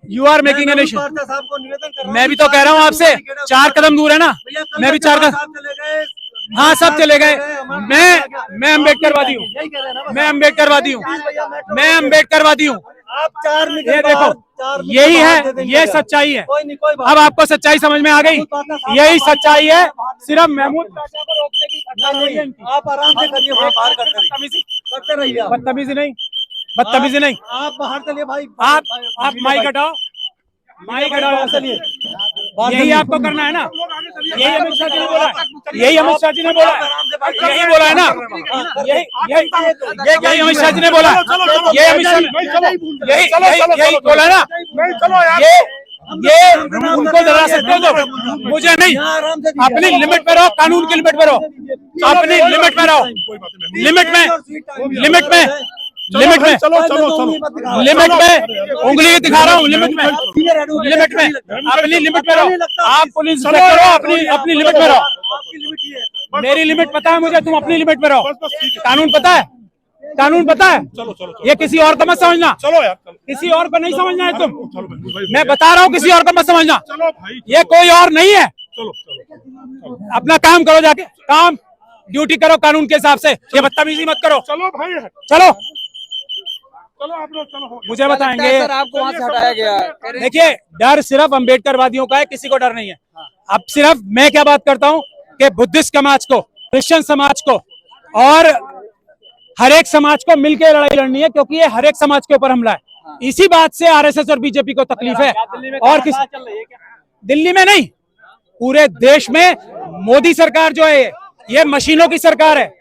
You are making an issue. मैं भी तो कह रहा हूँ आपसे, 4 कदम दूर है ना, मैं भी 4 कदम। हाँ सब चले गए। मैं अम्बेडकरवादी हूँ, मैं अम्बेडकरवादी हूँ, मैं अम्बेडकरवादी हूँ। ये देखो, यही है, ये सच्चाई है। अब आपको सच्चाई समझ में आ गई, यही सच्चाई है। सिर्फ महमूद पाशा को रोकने की आप आराम से करिए, वहाँ बाहर करते रहिए। बदतमीजी नहीं, बदतमीजी नहीं। आप बाहर चलिए भाई, आप माइक हटाओ, माइक हटाओ। चलिए, यही आपको करना है ना, यही अमित शाह जी ने बोला, यही अमित शाह जी ने बोला, यही बोला है ना, यही अमित शाह जी ने बोला, यही अमित शाह यही बोला ना। ये उनको डरा सकते हो तो मुझे नहीं। अपनी लिमिट में रहो, कानून की लिमिट में रहो, अपनी लिमिट में रहो, लिमिट में, लिमिट में, लिमिट में, लिमिट में उंगली दिखा रहा हूँ, लिमिट में, लिमिट में, अपनी लिमिट में रहो। आप पुलिस इंस्पेक्टर हो, अपनी लिमिट में रहो। मेरी लिमिट पता है मुझे, तुम अपनी लिमिट में रहो। कानून पता है, कानून पता है। ये किसी और को मत समझना, चलो यार, किसी और को नहीं समझना है तुम। मैं बता रहा हूँ, किसी और को मत समझना, ये कोई और नहीं है। अपना काम करो, जाके काम ड्यूटी करो कानून के हिसाब से, ये बदतमीजी मत करो। चलो भाई, चलो चलो आप लोग, चलो मुझे बताएंगे सर आपको वहाँ से हटाया गया है। देखिए, डर सिर्फ अम्बेडकरवादियों का है, किसी को डर नहीं है। अब सिर्फ मैं क्या बात करता हूँ कि बुद्धिस्ट समाज को, क्रिश्चियन समाज को और हर एक समाज को मिलकर लड़ाई लड़नी है, क्योंकि ये हर एक समाज के ऊपर हमला है। इसी बात से आरएसएस और बीजेपी को तकलीफ है। और किस दिल्ली में नहीं, पूरे देश में मोदी सरकार जो है ये मशीनों की सरकार है,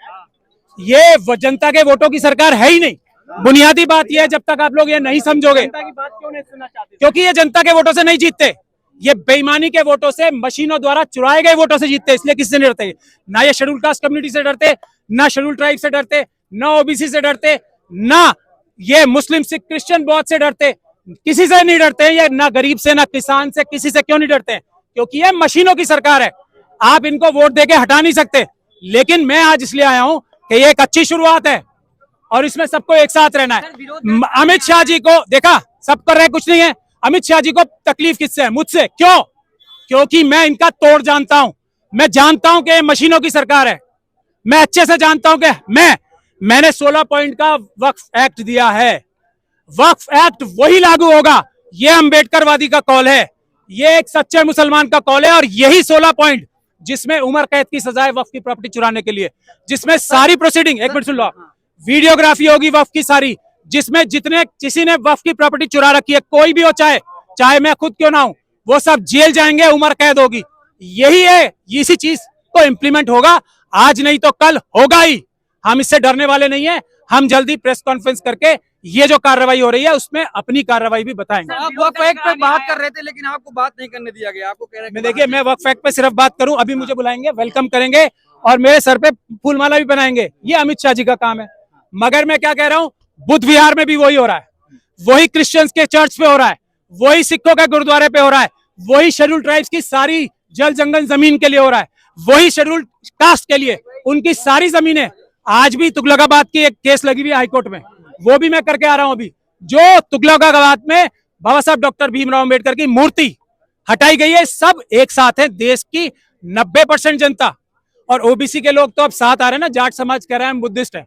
ये जनता के वोटों की सरकार है ही नहीं। बुनियादी बात यह है, जब तक आप लोग ये नहीं समझोगे, क्योंकि ये जनता के वोटों से नहीं जीतते, ये बेईमानी के वोटों से, मशीनों द्वारा चुराए गए वोटों से जीतते, इसलिए किसी से नहीं डरते। ना ये शेड्यूल कास्ट कम्युनिटी से डरते, ना शेड्यूल ट्राइब से डरते, ना ओबीसी से डरते, ना ये मुस्लिम सिख क्रिश्चियन बहुत से डरते, किसी से नहीं डरते। ये ना गरीब से, ना किसान से, किसी से क्यों नहीं डरते? क्योंकि ये मशीनों की सरकार है। आप इनको वोट देके हटा नहीं सकते। लेकिन मैं आज इसलिए आया हूं कि ये एक अच्छी शुरुआत है और इसमें सबको एक साथ रहना है। अमित शाह जी को देखा, सब कर रहे कुछ नहीं है। अमित शाह जी को तकलीफ किससे है? मुझसे। क्यों? क्योंकि मैं इनका तोड़ जानता हूं। मैं जानता हूं कि ये मशीनों की सरकार है। मैं अच्छे से जानता हूं कि मैंने 16 पॉइंट का वक्फ एक्ट दिया है। वक्फ एक्ट वही लागू होगा, ये अम्बेडकरवादी का कॉल है, ये एक सच्चे मुसलमान का कॉल है। और यही 16 पॉइंट जिसमें उम्र कैद की सजा है वक्फ की प्रॉपर्टी चुराने के लिए, जिसमें सारी प्रोसीडिंग, एक मिनट सुन लो, वीडियोग्राफी होगी वक्फ की सारी, जिसमें जितने किसी ने वक्फ की प्रॉपर्टी चुरा रखी है, कोई भी हो, चाहे मैं खुद क्यों ना हूं, वो सब जेल जाएंगे, उम्र कैद होगी। यही है, इसी चीज को इम्प्लीमेंट होगा, आज नहीं तो कल होगा ही। हम इससे डरने वाले नहीं है। हम जल्दी प्रेस कॉन्फ्रेंस करके ये जो कार्रवाई हो रही है उसमें अपनी कार्रवाई भी बताएंगे। आप वक्फ एक्ट पे बात कर रहे थे, लेकिन आपको बात नहीं करने दिया गया। आपको कह रहे हैं, देखिए, मैं वक्फ एक्ट पे सिर्फ बात करूं, अभी मुझे बुलाएंगे, वेलकम करेंगे और मेरे सर पे फूलमाला भी बनाएंगे, ये अमित शाह जी का काम है। मगर मैं क्या कह रहा हूं, बुद्ध विहार में भी वही हो रहा है, वही क्रिश्चियंस के चर्च पे हो रहा है, वही सिखों के गुरुद्वारे पे हो रहा है, वही शेड्यूल ट्राइब्स की सारी जल जंगल जमीन के लिए हो रहा है, वही शेड्यूल कास्ट के लिए उनकी सारी जमीनें। आज भी तुगलकाबाद की एक केस लगी हुई है हाईकोर्ट में, वो भी मैं करके आ रहा हूं अभी। जो तुगलकाबाद में बाबा साहब डॉक्टर भीमराव अम्बेडकर की मूर्ति हटाई गई है, सब एक साथ है। देश की 90% जनता और ओबीसी के लोग तो अब साथ आ रहे हैं ना, जाट समाज कह रहा है हम बुद्धिस्ट है,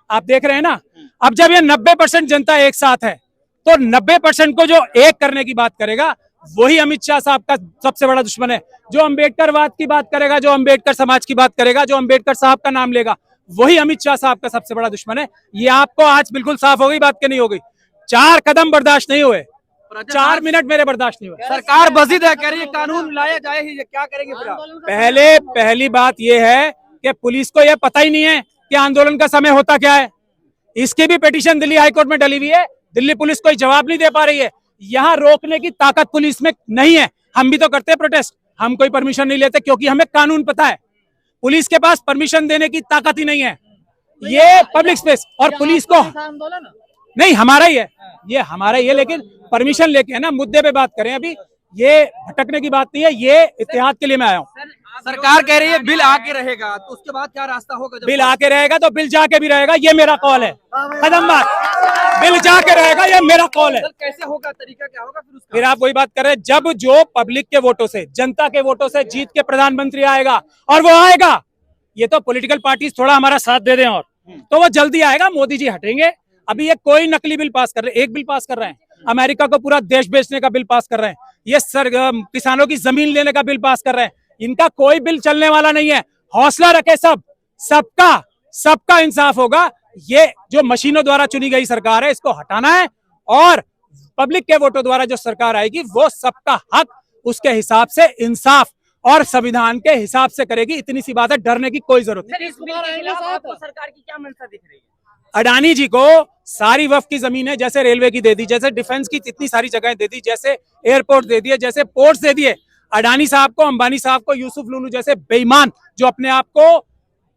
आप देख रहे हैं ना। अब जब ये 90% जनता एक साथ है, तो 90% को जो एक करने की बात करेगा वही अमित शाह साहब का सबसे बड़ा दुश्मन है। जो अम्बेडकरवाद की बात करेगा, जो अम्बेडकर समाज की बात करेगा, जो अम्बेडकर साहब का नाम लेगा, वही अमित शाह साहब का सबसे बड़ा दुश्मन है। ये आपको आज बिल्कुल साफ हो गई बात, के नहीं हो गई। 4 कदम बर्दाश्त नहीं हुए, 4 मिनट मेरे बर्दाश्त नहीं हुए। सरकार बजिद है, कह रही है कानून लाया जाए ही, क्या करेंगे फिर आप? पहली बात यह है कि पुलिस को यह पता ही नहीं है कि आंदोलन का समय होता क्या है। इसकी भी पिटीशन दिल्ली हाईकोर्ट में डली हुई है, दिल्ली पुलिस कोई जवाब नहीं दे पा रही है। यहाँ रोकने की ताकत पुलिस में नहीं है। हम भी तो करते हैं प्रोटेस्ट, हम कोई परमिशन नहीं लेते क्योंकि हमें कानून पता है। पुलिस के पास परमिशन देने की ताकत ही नहीं है। ये पब्लिक स्पेस और पुलिस को नहीं, हमारा ही है, ये हमारा ही है, लेकिन परमिशन लेके है ना, मुद्दे पे बात करें। अभी ये भटकने की बात नहीं है, ये इत्तेहाद के लिए मैं आया हूँ। सरकार कह रही है बिल आके रहेगा, तो उसके बाद क्या रास्ता होगा? बिल आके रहेगा तो बिल जाके भी रहेगा, ये मेरा कॉल है। कदम बात बिल जाके रहेगा, ये मेरा कॉल है। सर कैसे होगा, तरीका क्या होगा फिर उसका? फिर आप वही बात कर रहे हैं, जब जो पब्लिक के वोटों से, जनता के वोटों से जीत के प्रधानमंत्री आएगा, और वो आएगा, ये तो पॉलिटिकल पार्टीज थोड़ा हमारा साथ दे दें और तो वो जल्दी आएगा, मोदी जी हटेंगे। अभी ये कोई नकली बिल पास कर रहे हैं, एक बिल पास कर रहे हैं, अमेरिका को पूरा देश बेचने का बिल पास कर रहे हैं, ये किसानों की जमीन लेने का बिल पास कर रहे हैं। इनका कोई बिल चलने वाला नहीं है। हौसला रखे सब, सबका इंसाफ होगा। ये जो मशीनों द्वारा चुनी गई सरकार है, इसको हटाना है, और पब्लिक के वोटों द्वारा जो सरकार आएगी वो सबका हक उसके हिसाब से इंसाफ और संविधान के हिसाब से करेगी। इतनी सी बात है, डरने की कोई जरूरत नहीं। इस बिल के खिलाफ आपको सरकार की क्या मंशा दिख रही है? अडानी जी को सारी वक्फ की जमीन है, जैसे रेलवे की दे दी, जैसे डिफेंस की इतनी सारी जगह दे दी, जैसे एयरपोर्ट दे दिए, जैसे पोर्ट्स दे दिए। अडानी साहब को, अंबानी साहब को, यूसुफ लुलू जैसे बेईमान जो अपने आप को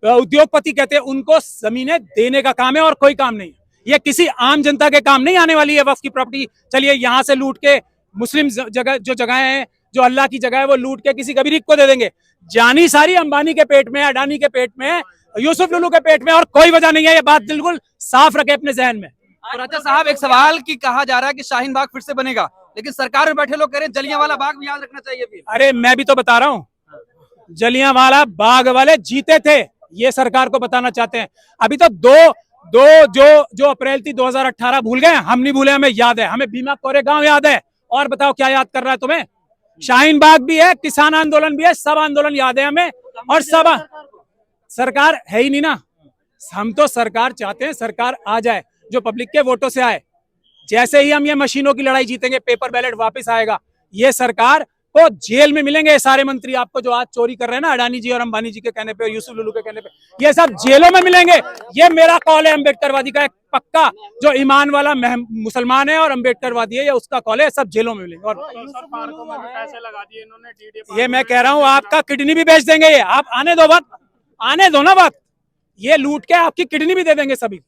उद्योगपति कहते हैं, उनको जमीनें देने का काम है और कोई काम नहीं। ये किसी आम जनता के काम नहीं आने वाली है वक्फ की प्रॉपर्टी। चलिए यहाँ से लूट के मुस्लिम जगह जो जगह है, जो अल्लाह की जगह है, वो लूट के किसी गरीब को दे देंगे। जानी सारी अंबानी के पेट में, अडानी के पेट में, यूसुफ लुलू के पेट में, और कोई वजह नहीं है। ये बात बिल्कुल साफ रखे अपने जहन में। तो राजा साहब, एक सवाल की कहा जा रहा है कि शाहीन बाग फिर से बनेगा, लेकिन सरकार में बैठे लोग कह रहे हैं जलियांवाला बाग भी याद रखना चाहिए फिर। अरे मैं भी तो बता रहा हूँ, जलियांवाला बाग वाले जीते थे, ये सरकार को बताना चाहते हैं। अभी तो जो अप्रैल थी 2018 भूल गए? हम नहीं भूले, हमें याद है, हमें भीमा कोरेगांव याद है। और बताओ क्या याद कर रहा है तुम्हें? शाहीन बाग भी है, किसान आंदोलन भी है, सब आंदोलन याद है हमें। और सब सरकार है ही नहीं ना। हम तो सरकार चाहते हैं, सरकार आ जाए जो पब्लिक के वोटों से आए। जैसे ही हम ये मशीनों की लड़ाई जीतेंगे, पेपर बैलेट वापस आएगा, ये सरकार को जेल में मिलेंगे सारे मंत्री आपको, जो आज चोरी कर रहे हैं ना, अडानी जी और अंबानी जी के कहने पे और यूसुफ लुलू के कहने पे, ये सब जेलों में मिलेंगे। ये मेरा कॉल है, अम्बेडकरवादी का एक पक्का, जो ईमान वाला मुसलमान है और अम्बेडकरवादी है, ये उसका कॉल है, सब जेलों में मिलेंगे। और पैसे लगा दिए इन्होंने, ये मैं कह रहा हूँ, आपका किडनी भी बेच देंगे ये। आप आने दो ना वक्त, ये लूट के आपकी किडनी भी दे देंगे सभी।